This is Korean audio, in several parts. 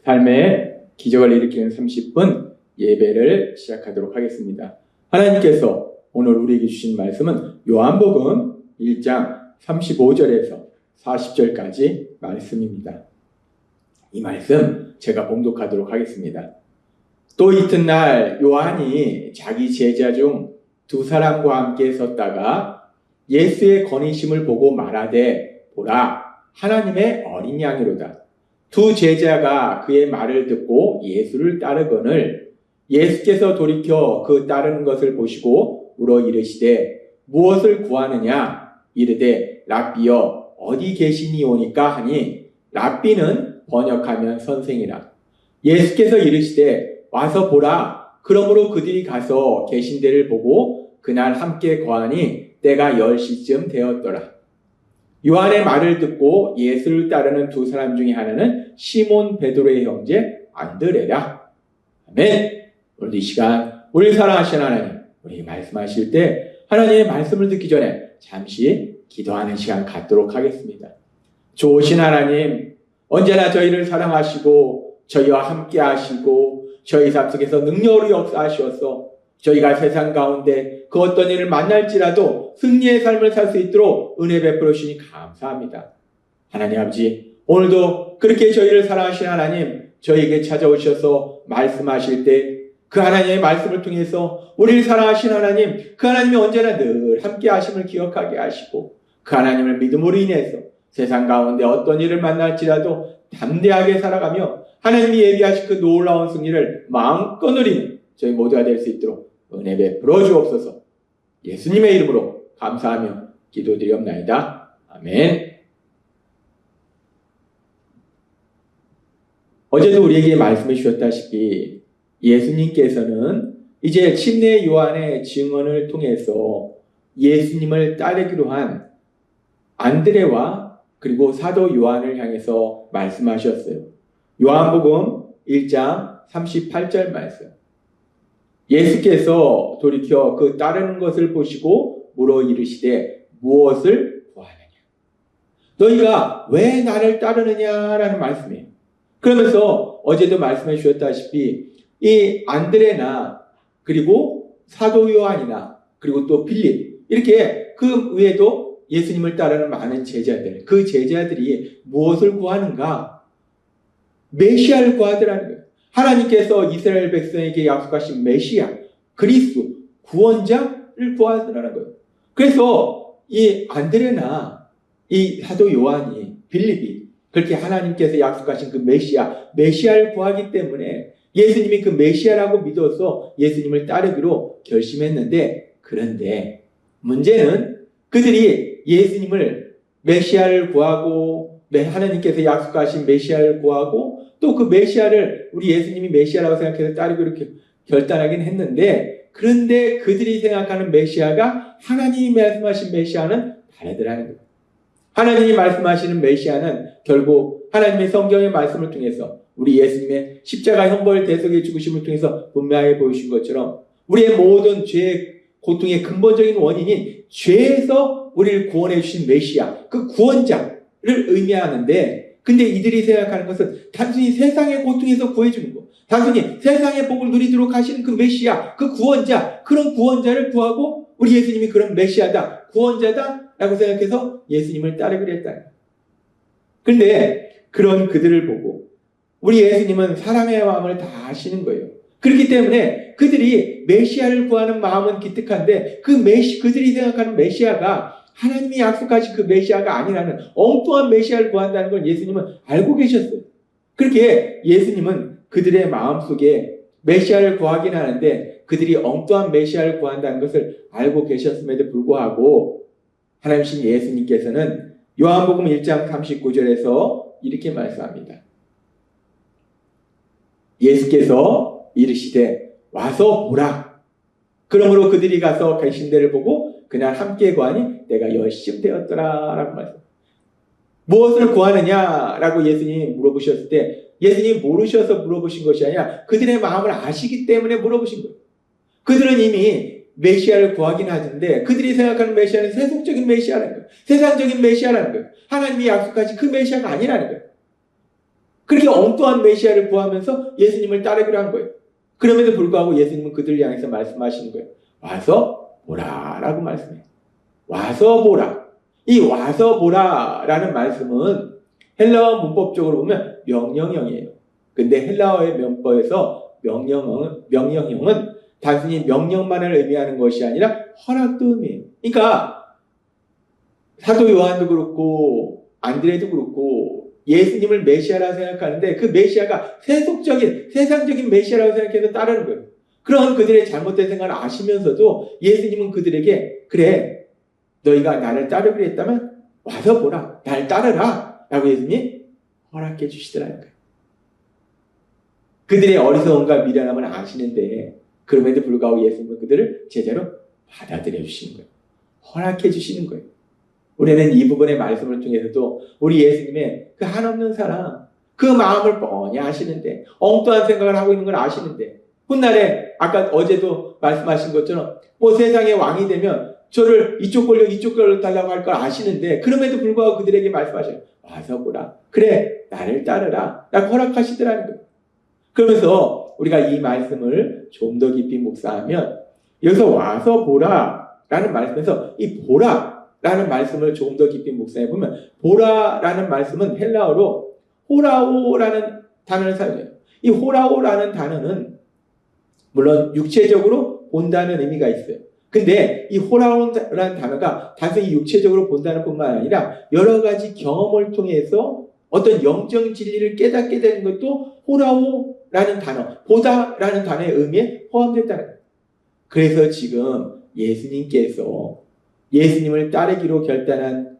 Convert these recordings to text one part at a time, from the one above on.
삶의 기적을 일으키는 30분 예배를 시작하도록 하겠습니다. 하나님께서 오늘 우리에게 주신 말씀은 요한복음 1장 35절에서 40절까지 말씀입니다. 이 말씀 제가 봉독하도록 하겠습니다. 또 이튿날 요한이 자기 제자 중 두 사람과 함께 섰다가 예수의 거니심을 보고 말하되 보라 하나님의 어린 양이로다. 두 제자가 그의 말을 듣고 예수를 따르거늘 예수께서 돌이켜 그 따르는 것을 보시고 물어 이르시되 무엇을 구하느냐 이르되 랍비여 어디 계시니오니까 하니 랍비는 번역하면 선생이라. 예수께서 이르시되 와서 보라. 그러므로 그들이 가서 계신 데를 보고 그날 함께 거하니 때가 10시쯤 되었더라. 요한의 말을 듣고 예수를 따르는 두 사람 중에 하나는 시몬 베드로의 형제 안드레라. 아멘. 오늘 이 시간 우리 사랑하시는 하나님, 우리 말씀하실 때 하나님의 말씀을 듣기 전에 잠시 기도하는 시간 갖도록 하겠습니다. 좋으신 하나님, 언제나 저희를 사랑하시고 저희와 함께 하시고 저희 삶 속에서 능력으로 역사하셔서 저희가 세상 가운데 그 어떤 일을 만날지라도 승리의 삶을 살 수 있도록 은혜 베풀어 주시니 감사합니다. 하나님 아버지, 오늘도 그렇게 저희를 사랑하시는 하나님, 저희에게 찾아오셔서 말씀하실 때 그 하나님의 말씀을 통해서 우리를 사랑하시는 하나님, 그 하나님이 언제나 늘 함께 하심을 기억하게 하시고 그 하나님을 믿음으로 인해서 세상 가운데 어떤 일을 만날지라도 담대하게 살아가며 하나님이 예비하신 그 놀라운 승리를 마음껏 누리는 저희 모두가 될 수 있도록 은혜 베풀어 주옵소서. 예수님의 이름으로 감사하며 기도드리옵나이다. 아멘. 어제도 우리에게 말씀해 주셨다시피 예수님께서는 이제 침례 요한의 증언을 통해서 예수님을 따르기로 한 안드레와 그리고 사도 요한을 향해서 말씀하셨어요. 요한복음 1장 38절 말씀. 예수께서 돌이켜 그 따르는 것을 보시고 물어 이르시되 무엇을 구하느냐. 너희가 왜 나를 따르느냐라는 말씀이에요. 그러면서 어제도 말씀해 주셨다시피 이 안드레나 그리고 사도 요한이나 그리고 또 빌립 이렇게 그 외에도 예수님을 따르는 많은 제자들, 그 제자들이 무엇을 구하는가? 메시아를 구하더라는 거예요. 하나님께서 이스라엘 백성에게 약속하신 메시아, 그리스도, 구원자를 구하더라는 거예요. 그래서 이 안드레나 이 사도 요한이, 빌립이 그렇게 하나님께서 약속하신 그 메시아를 구하기 때문에 예수님이 그 메시아라고 믿어서 예수님을 따르기로 결심했는데, 그런데 문제는 그들이 예수님을 메시아를 구하고 하나님께서 약속하신 메시아를 구하고 또 그 메시아를 우리 예수님이 메시아라고 생각해서 따르기로 결단하긴 했는데, 그런데 그들이 생각하는 메시아가 하나님이 말씀하신 메시아는 다르더라는 거예요. 하나님이 말씀하시는 메시아는 결국 하나님의 성경의 말씀을 통해서 우리 예수님의 십자가 형벌 대속의 죽으심을 통해서 분명하게 보여주신 것처럼 우리의 모든 죄의 고통의 근본적인 원인인 죄에서 우리를 구원해 주신 메시아, 그 구원자를 의미하는데, 근데 이들이 생각하는 것은 단순히 세상의 고통에서 구해주는 것, 단순히 세상의 복을 누리도록 하시는 그 메시아, 그 구원자, 그런 구원자를 구하고 우리 예수님이 그런 메시아다, 구원자다 라고 생각해서 예수님을 따르기로 했다. 그런데 그런 그들을 보고 우리 예수님은 사람의 마음을 다 아시는 거예요. 그렇기 때문에 그들이 메시아를 구하는 마음은 기특한데 그들이 생각하는 메시아가 하나님이 약속하신 그 메시아가 아니라는 엉뚱한 메시아를 구한다는 걸 예수님은 알고 계셨어요. 그렇게 예수님은 그들의 마음속에 메시아를 구하긴 하는데 그들이 엉뚱한 메시아를 구한다는 것을 알고 계셨음에도 불구하고 하나님신 예수님께서는 요한복음 1장 39절에서 이렇게 말씀합니다. 예수께서 이르시되 와서 보라. 그러므로 그들이 가서 계신 데를 보고 그날 함께 구하니 때가 10시쯤 되었더라 라고 말씀. 무엇을 구하느냐라고 예수님이 물어보셨을 때 예수님이 모르셔서 물어보신 것이 아니라 그들의 마음을 아시기 때문에 물어보신 거예요. 그들은 이미 메시아를 구하긴 하는데 그들이 생각하는 메시아는 세속적인 메시아라는 거예요. 세상적인 메시아라는 거예요. 하나님이 약속하신 그 메시아가 아니라는 거예요. 그렇게 엉뚱한 메시아를 구하면서 예수님을 따르기로 한 거예요. 그럼에도 불구하고 예수님은 그들을 향해서 말씀하시는 거예요. 와서 보라라고 말씀해요. 와서 보라. 이 와서 보라라는 말씀은 헬라어 문법적으로 보면 명령형이에요. 근데 헬라어의 문법에서 명령형은 단순히 명령만을 의미하는 것이 아니라 허락도 의미해요. 그러니까 사도 요한도 그렇고 안드레도 그렇고 예수님을 메시아라고 생각하는데 그 메시아가 세상적인 메시아라고 생각해서 따르는 거예요. 그런 그들의 잘못된 생각을 아시면서도 예수님은 그들에게 그래 너희가 나를 따르기로 했다면 와서 보라. 날 따르라. 라고 예수님이 허락해 주시더라는 거예요. 그들의 어리석음과 미련함을 아시는데 그럼에도 불구하고 예수님은 그들을 제자로 받아들여 주시는 거예요. 허락해 주시는 거예요. 우리는 이 부분의 말씀을 통해서도 우리 예수님의 그 한없는 사랑, 그 마음을 뻔히 아시는데 엉뚱한 생각을 하고 있는 걸 아시는데 훗날에 아까 어제도 말씀하신 것처럼 뭐 세상의 왕이 되면 저를 이쪽 권력 달라고 할 걸 아시는데 그럼에도 불구하고 그들에게 말씀하셔요. 와서 보라. 그래 나를 따르라. 라고 허락하시더라는 거예요. 그러면서 우리가 이 말씀을 좀 더 깊이 묵상하면 여기서 와서 보라 라는 말씀에서 이 보라 라는 말씀을 조금 더 깊이 묵상해 보면 보라 라는 말씀은 헬라어로 호라오라는 단어를 사용해요. 이 호라오라는 단어는 물론 육체적으로 본다는 의미가 있어요. 근데 이 호라오라는 단어가 단순히 육체적으로 본다는 뿐만 아니라 여러 가지 경험을 통해서 어떤 영적 진리를 깨닫게 되는 것도 호라오라는 단어, 보다라는 단어의 의미에 포함됐다는 거예요. 그래서 지금 예수님께서 예수님을 따르기로 결단한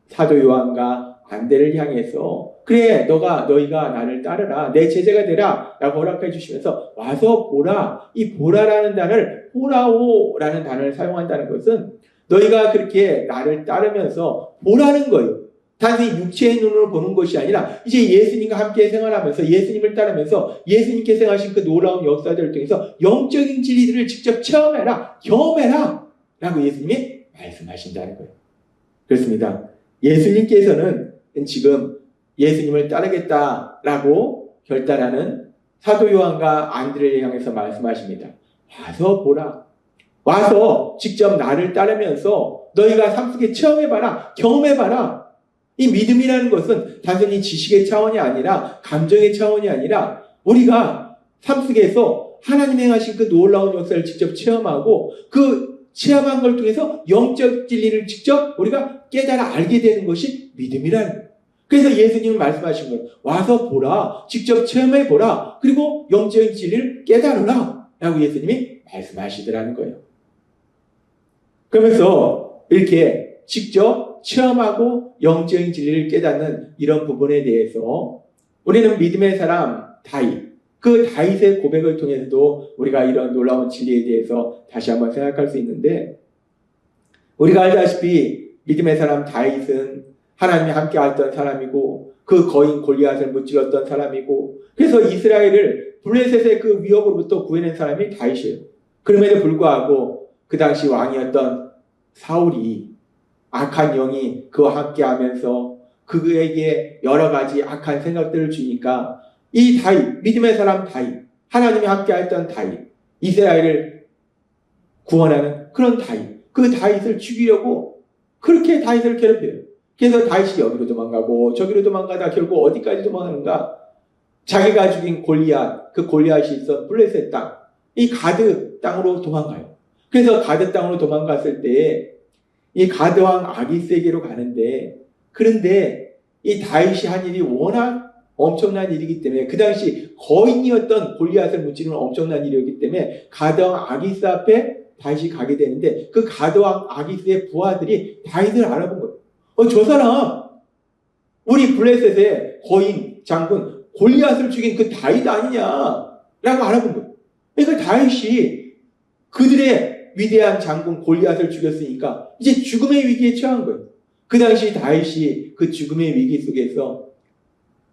사도 요한과 안데를 향해서 그래 너희가 나를 따르라 내 제자가 되라 라고 허락해 주시면서 와서 보라. 이 보라라는 단어를 호라오라는 단어를 사용한다는 것은 너희가 그렇게 나를 따르면서 보라는 거예요. 단순히 육체의 눈으로 보는 것이 아니라 이제 예수님과 함께 생활하면서 예수님을 따르면서 예수님께서 행하신 그 놀라운 역사들을 통해서 영적인 진리들을 직접 체험해라 경험해라 라고 예수님이 말씀하신다는 거예요. 그렇습니다. 예수님께서는 지금 예수님을 따르겠다라고 결단하는 사도 요한과 안드레를 향해서 말씀하십니다. 와서 보라. 와서 직접 나를 따르면서 너희가 삶 속에 체험해봐라. 경험해봐라. 이 믿음이라는 것은 단순히 지식의 차원이 아니라 감정의 차원이 아니라 우리가 삶 속에서 하나님이 행하신 그 놀라운 역사를 직접 체험하고 그 체험한 걸 통해서 영적 진리를 직접 우리가 깨달아 알게 되는 것이 믿음이라는 거예요. 그래서 예수님은 말씀하신 거예요. 와서 보라. 직접 체험해보라. 그리고 영적인 진리를 깨달으라. 라고 예수님이 말씀하시더라는 거예요. 그러면서 이렇게 직접 체험하고 영적인 진리를 깨닫는 이런 부분에 대해서 우리는 믿음의 사람 다윗, 그 다윗의 고백을 통해서도 우리가 이런 놀라운 진리에 대해서 다시 한번 생각할 수 있는데 우리가 알다시피 믿음의 사람 다윗은 하나님이 함께 했던 사람이고 그 거인 골리앗을 무찔렀던 사람이고 그래서 이스라엘을 블레셋의 그 위협으로부터 구해낸 사람이 다윗이에요. 그럼에도 불구하고 그 당시 왕이었던 사울이 악한 영이 그와 함께 하면서 그에게 여러 가지 악한 생각들을 주니까 이 다윗, 믿음의 사람 다윗, 하나님이 함께 했던 다윗, 이스라엘을 구원하는 그런 다윗, 그 다윗을 죽이려고 그렇게 다윗을 괴롭혀요. 그래서 다윗이 여기로 도망가고 저기로 도망가다 결국 어디까지 도망가는가? 자기가 죽인 골리앗, 그 골리앗이 있던 블레셋 땅, 이 가드 땅으로 도망가요. 그래서 가드 땅으로 도망갔을 때 이 가드 왕 아기스에게로 가는데 그런데 이 다윗이 한 일이 워낙 엄청난 일이기 때문에 그 당시 거인이었던 골리앗을 무찌르는 엄청난 일이었기 때문에 가드 왕 아기스 앞에 다윗이 가게 되는데 그 가드 왕 아기스의 부하들이 다윗을 알아본 거예요. 저 사람 우리 블레셋의 거인 장군 골리앗을 죽인 그 다윗 아니냐라고 알아본 거예요. 그러니까 다윗이 그들의 위대한 장군 골리앗을 죽였으니까 이제 죽음의 위기에 처한 거예요. 그 당시 다윗이 그 죽음의 위기 속에서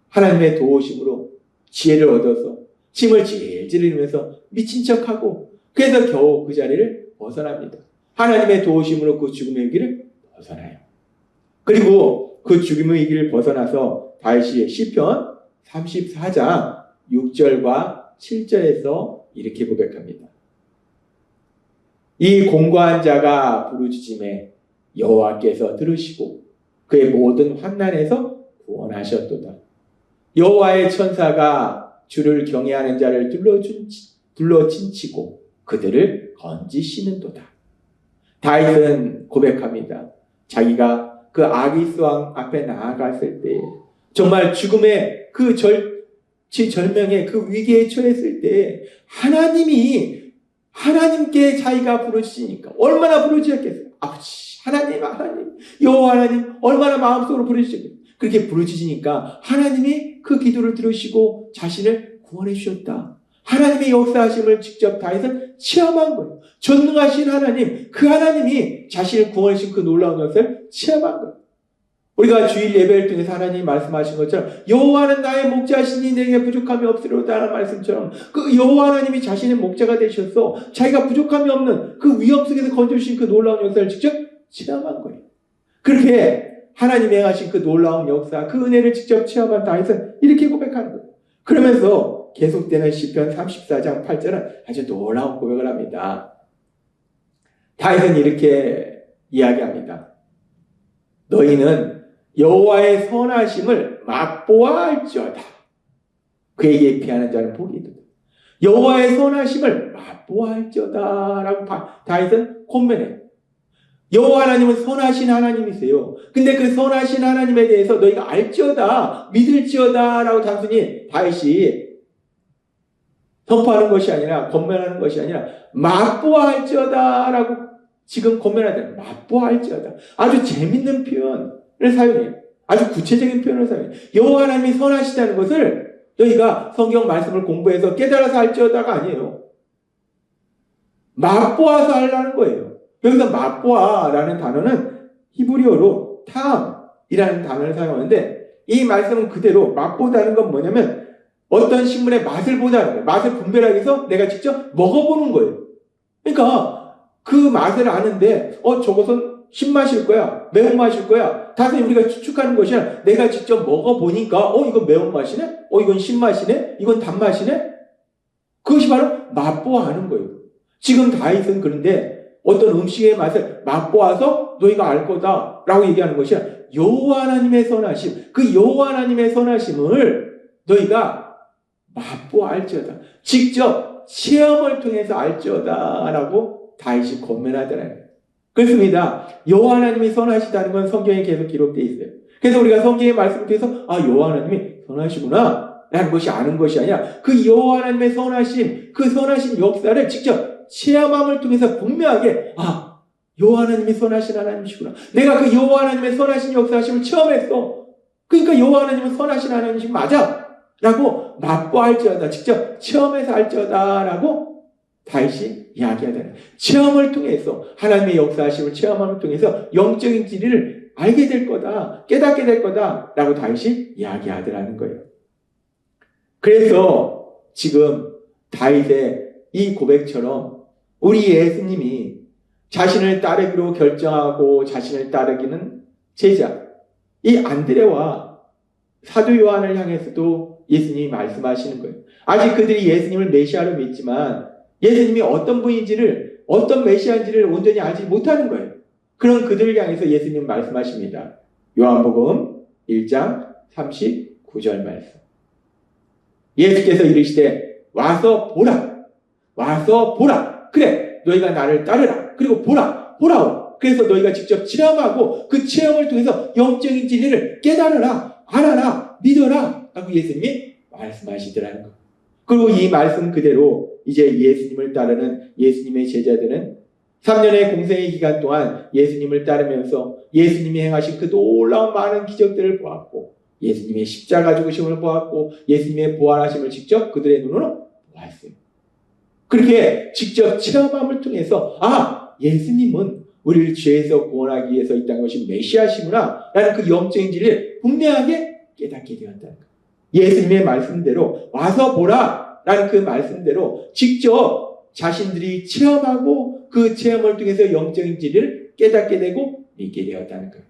하나님의 도우심으로 지혜를 얻어서 침을 질질 흘리면서 미친 척하고 그래서 겨우 그 자리를 벗어납니다. 하나님의 도우심으로 그 죽음의 위기를 벗어나요. 그리고 그 죽음의 위기를 벗어나서 다윗이 시편 34장 6절과 7절에서 이렇게 고백합니다. 이 공고한 자가 부르짖음에 여호와께서 들으시고 그의 모든 환난에서 구원하셨도다. 여호와의 천사가 주를 경외하는 자를 둘러친치고 그들을 건지시는도다. 다윗은 고백합니다. 자기가 그 아기스 왕 앞에 나아갔을 때 정말 죽음의 그 절명의 그 위기에 처했을 때 하나님께 자기가 부르시니까 얼마나 부르짖었겠어요. 아버지 하나님 여호와 하나님 얼마나 마음속으로 부르짖었겠어요. 그렇게 부르짖으니까 하나님이 그 기도를 들으시고 자신을 구원해 주셨다. 하나님의 역사하심을 직접 다윗은 체험한 거예요. 전능하신 하나님, 그 하나님이 자신을 구원해 주신 그 놀라운 역사를 체험한 거예요. 우리가 주일 예배를 통해서 하나님이 말씀하신 것처럼 여호와는 나의 목자시니 내게 부족함이 없으리로다라는 말씀처럼 그 여호와 하나님이 자신의 목자가 되셔서 자기가 부족함이 없는 그 위험 속에서 건져주신 그 놀라운 역사를 직접 체험한 거예요. 그렇게 하나님이 행하신 그 놀라운 역사, 그 은혜를 직접 체험한 다윗은 이렇게 고백하는 거예요. 그러면서 계속되는 시편 34장 8절은 아주 놀라운 고백을 합니다. 다윗은 이렇게 이야기합니다. 너희는 여호와의 선하심을 맛보아 알지어다. 그에게 피하는 자는 복이 있다. 여호와의 선하심을 맛보아 알지어다 라고 다윗은 권면해요. 여호와 하나님은 선하신 하나님이세요. 근데 그 선하신 하나님에 대해서 너희가 알지어다, 믿을지어다 라고 단순히 다윗이 선포하는 것이 아니라, 권면하는 것이 아니라 맛보아 알지어다 라고 지금 권면하잖아요. 맛보아 알지어다. 아주 재밌는 표현을 사용해요. 아주 구체적인 표현을 사용해요. 여호와 하나님이 선하시다는 것을 너희가 성경 말씀을 공부해서 깨달아서 알지어다가 아니에요. 맛보아서 알라는 거예요. 여기서 맛보아라는 단어는 히브리어로 탐이라는 단어를 사용하는데 이 말씀은 그대로 맛보다는 건 뭐냐면 어떤 식물의 맛을 보다는 거예요. 맛을 분별하기 위해서 내가 직접 먹어보는 거예요. 그러니까 그 맛을 아는데 저것은 신맛일 거야, 매운맛일 거야. 단순히 우리가 추측하는 것이 아니라 내가 직접 먹어보니까 이건 매운맛이네? 이건 신맛이네? 이건 단맛이네? 그것이 바로 맛보아하는 거예요. 지금 다윗은 그런데 어떤 음식의 맛을 맛보아서 너희가 알 거다 라고 얘기하는 것이 아니라 여호와 하나님의 선하심, 그 여호와 하나님의 선하심을 너희가 맛보아 알지어다. 직접 체험을 통해서 알지어다 라고 다윗이 권면하더라고요. 그렇습니다. 여호와 하나님이 선하시다는 건 성경에 계속 기록되어 있어요. 그래서 우리가 성경의 말씀을 통해서 여호와 하나님이 선하시구나 라는 것이 아는 것이 아니라 그 여호와 하나님의 선하심, 그 선하심 역사를 직접 체험함을 통해서 분명하게 여호와 하나님이 선하신 하나님이시구나. 내가 그 여호와 하나님의 선하신 역사하심을 체험했어. 그러니까 여호와 하나님은 선하신 하나님이신 맞아 라고 맛보아 알지어다. 직접 체험해서 알지어다 라고 다윗이 이야기하잖아요. 체험을 통해서 하나님의 역사하심을 체험함을 통해서 영적인 진리를 알게 될 거다, 깨닫게 될 거다 라고 다윗이 이야기하더라는 거예요. 그래서 지금 다윗의 이 고백처럼 우리 예수님이 자신을 따르기로 결정하고 자신을 따르기는 제자, 이 안드레와 사도 요한을 향해서도 예수님이 말씀하시는 거예요. 아직 그들이 예수님을 메시아로 믿지만 예수님이 어떤 분인지를, 어떤 메시아인지를 온전히 알지 못하는 거예요. 그런 그들을 향해서 예수님 말씀하십니다. 요한복음 1장 39절 말씀. 예수께서 이르시되 와서 보라. 와서 보라. 그래, 너희가 나를 따르라. 그리고 보라오. 그래서 너희가 직접 체험하고 그 체험을 통해서 영적인 진리를 깨달아라, 알아라, 믿어라 라고 예수님이 말씀하시더라는 것. 그리고 이 말씀 그대로 이제 예수님을 따르는 예수님의 제자들은 3년의 공생의 기간 동안 예수님을 따르면서 예수님이 행하신 그 놀라운 많은 기적들을 보았고 예수님의 십자가 죽으심을 보았고 예수님의 부활하심을 직접 그들의 눈으로 보았어요. 그렇게 직접 체험함을 통해서 예수님은 우리를 죄에서 구원하기 위해서 이 땅에 오신 메시아시구나 라는 그 영적인 진리를 분명하게 깨닫게 되었다는 거예요. 예수님의 말씀대로 와서 보라 라는 그 말씀대로 직접 자신들이 체험하고 그 체험을 통해서 영적인 진리를 깨닫게 되고 믿게 되었다는 거예요.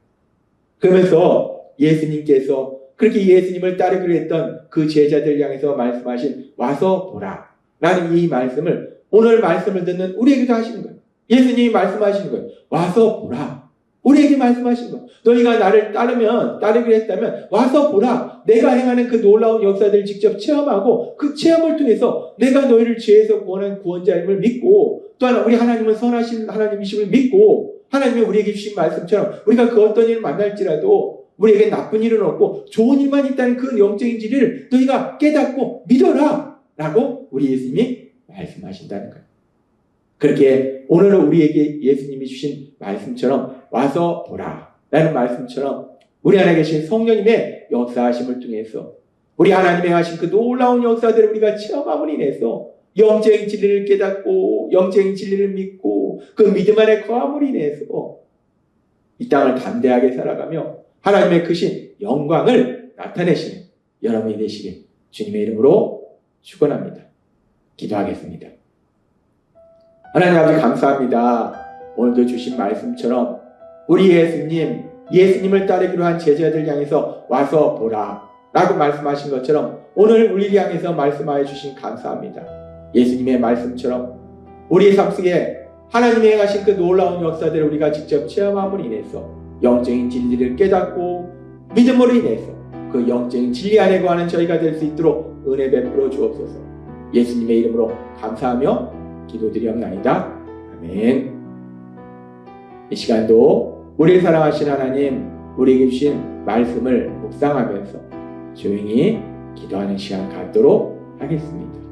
그러면서 예수님께서 그렇게 예수님을 따르기로 했던 그 제자들 향해서 말씀하신 와서 보라 라는 이 말씀을 오늘 말씀을 듣는 우리에게도 하시는 거예요. 예수님이 말씀하시는 거예요. 와서 보라. 우리에게 말씀하신 거예요. 너희가 나를 따르기로 했다면 와서 보라. 내가 행하는 그 놀라운 역사들을 직접 체험하고 그 체험을 통해서 내가 너희를 죄에서 구원한 구원자임을 믿고 또한 우리 하나님은 선하신 하나님이심을 믿고 하나님이 우리에게 주신 말씀처럼 우리가 그 어떤 일을 만날지라도 우리에게 나쁜 일은 없고 좋은 일만 있다는 그 영적인 진리를 너희가 깨닫고 믿어라 라고 우리 예수님이 말씀하신다는 거예요. 그렇게 오늘은 우리에게 예수님이 주신 말씀처럼 와서 보라 라는 말씀처럼 우리 안에 계신 성령님의 역사하심을 통해서 우리 하나님의 하신 그 놀라운 역사들을 우리가 체험함으로 인해서 영적인 진리를 깨닫고 영적인 진리를 믿고 그 믿음 안에 거함으로 인해서 이 땅을 담대하게 살아가며 하나님의 크신 영광을 나타내시는 여러분이 되시길 주님의 이름으로 축원합니다. 기도하겠습니다. 하나님 아버지 감사합니다. 오늘도 주신 말씀처럼 우리 예수님을 따르기로 한 제자들 향해서 와서 보라 라고 말씀하신 것처럼 오늘 우리를 향해서 말씀하여 주신 감사합니다. 예수님의 말씀처럼 우리의 삶 속에 하나님이 행하신 그 놀라운 역사들을 우리가 직접 체험함으로 인해서 영적인 진리를 깨닫고 믿음으로 인해서 그 영적인 진리 안에 거하는 저희가 될 수 있도록 은혜 베풀어 주옵소서. 예수님의 이름으로 감사하며 기도드리옵나이다. 아멘. 이 시간도 우리를 사랑하신 하나님, 우리에게 주신 말씀을 묵상하면서 조용히 기도하는 시간 갖도록 하겠습니다.